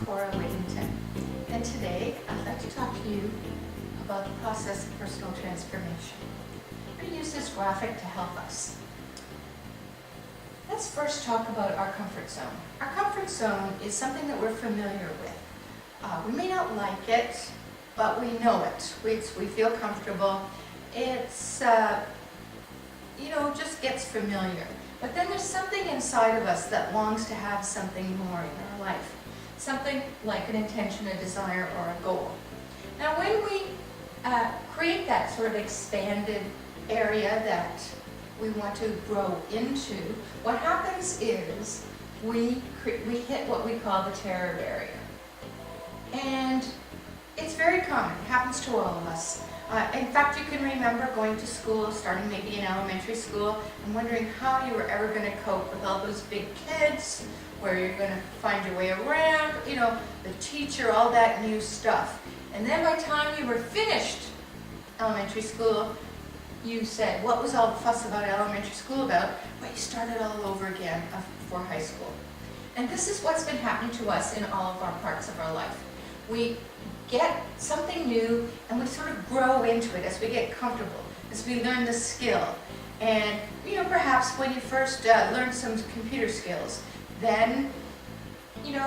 Cora, Whittington, and today I'd like to talk to you about the process of personal transformation. I'm going to use this graphic to help us. Let's first talk about our comfort zone. Our comfort zone is something that we're familiar with. We may not like it, but we know it. We feel comfortable. It's, just gets familiar. But then there's something inside of us that longs to have something more in our life. Something like an intention, a desire, or a goal. Now when we create that sort of expanded area that we want to grow into, what happens is we hit what we call the terror barrier. And it's very common. It happens to all of us. In fact, you can remember going to school, starting maybe in elementary school, and wondering how you were ever going to cope with all those big kids, where you're going to find your way around, the teacher, all that new stuff. And then by the time you were finished elementary school, you said, what was all the fuss about elementary school about? Well, you started all over again before high school. And this is what's been happening to us in all of our parts of our life. We get something new and we sort of grow into it as we get comfortable, as we learn the skill. And perhaps when you first learn some computer skills, then you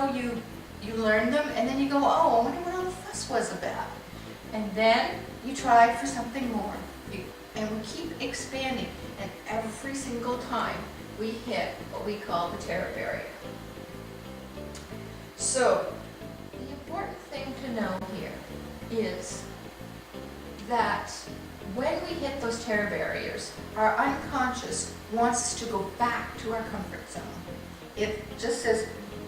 learn them and then you go, oh, I wonder what all the fuss was about. And then you try for something more. And we keep expanding, and every single time we hit what we call the terror barrier. So the important thing to know here is that when we hit those terror barriers, our unconscious wants us to go back to our comfort zone. It just says,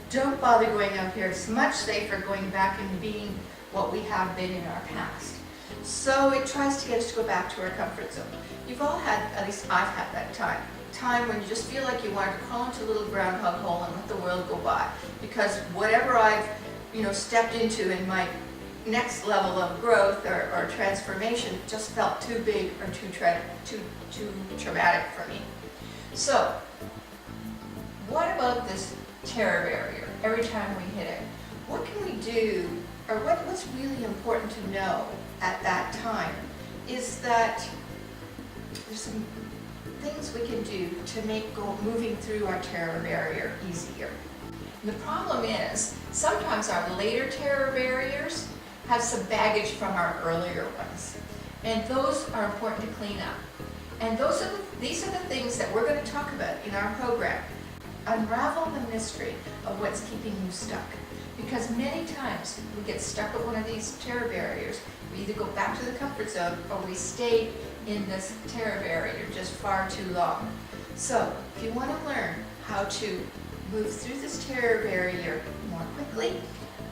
don't bother going out here. It's much safer going back and being what we have been in our past. So it tries to get us to go back to our comfort zone. You've all had, at least I've had that time when you just feel like you want to crawl into a little groundhog hole and let the world go by. Because whatever I've stepped into in my next level of growth or transformation just felt too big or too traumatic for me. So what about this terror barrier? Every time we hit it, what can we do, or what's really important to know at that time is that there's some things we can do to make moving through our terror barrier easier. And the problem is, sometimes our later terror barriers have some baggage from our earlier ones. And those are important to clean up. And these are the things that we're going to talk about in our program. Unravel the mystery of what's keeping you stuck. Because many times we get stuck at one of these terror barriers. We either go back to the comfort zone or we stay in this terror barrier just far too long. So if you want to learn how to move through this terror barrier more quickly,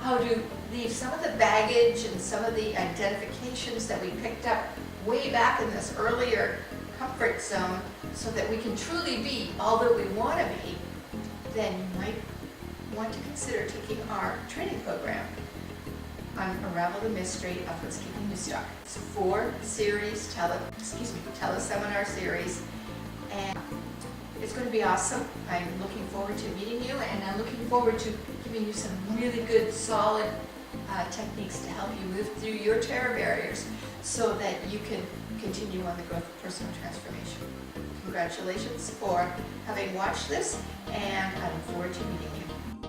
how to leave some of the baggage and some of the identifications that we picked up way back in this earlier comfort zone so that we can truly be all that we want to be, then you might want to consider taking our training program on Unravel the Mystery of What's Keeping You Stuck. It's a 4-series teleseminar series, and it's going to be awesome. I'm looking forward to meeting you, and I'm looking forward to giving you some really good, solid techniques to help you move through your terror barriers so that you can continue on the growth of personal transformation. Congratulations for having watched this, and I look forward to meeting you.